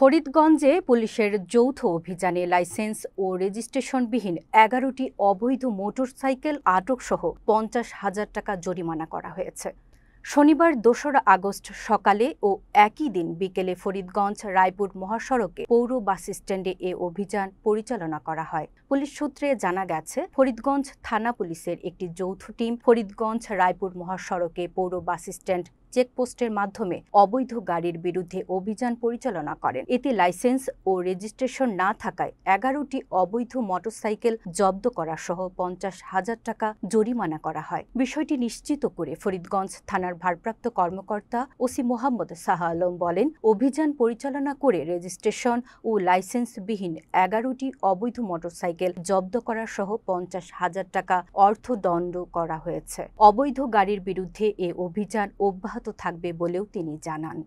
ফরিদগঞ্জে পুলিশের যৌথ অভিযানে লাইসেন্স ও রেজিস্ট্রেশনবিহীন ১১টি অবৈধ মোটরসাইকেল আটকসহ ৫০,০০০ টাকা জরিমানা করা হয়েছে। শনিবার ২রা আগস্ট সকালে ও একই দিন বিকেলে ফরিদগঞ্জ রায়পুর মহাসড়কে পৌর বাসস্ট্যান্ডে এ অভিযান পরিচালনা করা হয়। পুলিশ সূত্রে জানা গেছে, ফরিদগঞ্জ থানা পুলিশের একটি যৌথ টিম ফরিদগঞ্জ রায়পুর মহাসড়কে পৌর বাসস্ট্যান্ড চেকপোস্টের মাধ্যমে অবৈধ গাড়ির বিরুদ্ধে অভিযান পরিচালনা করেন। এতে লাইসেন্স ও রেজিস্ট্রেশন না থাকায় ১১টি অবৈধ মোটরসাইকেল জব্দ করা সহ ৫০,০০০ টাকা জরিমানা করা হয়। বিষয়টি নিশ্চিত করে ফরিদগঞ্জ থানার ভারপ্রাপ্ত কর্মকর্তা ওসি মোহাম্মদ শাহ আলম বলেন, অভিযান পরিচালনা করে রেজিস্ট্রেশন ও লাইসেন্সবিহীন ১১টি অবৈধ মোটরসাইকেল জব্দ করা সহ ৫০,০০০ টাকা অর্থদণ্ড করা হয়েছে। অবৈধ গাড়ির বিরুদ্ধে এ অভিযান অব্যাহত থাকবে বলেও তিনি জানান।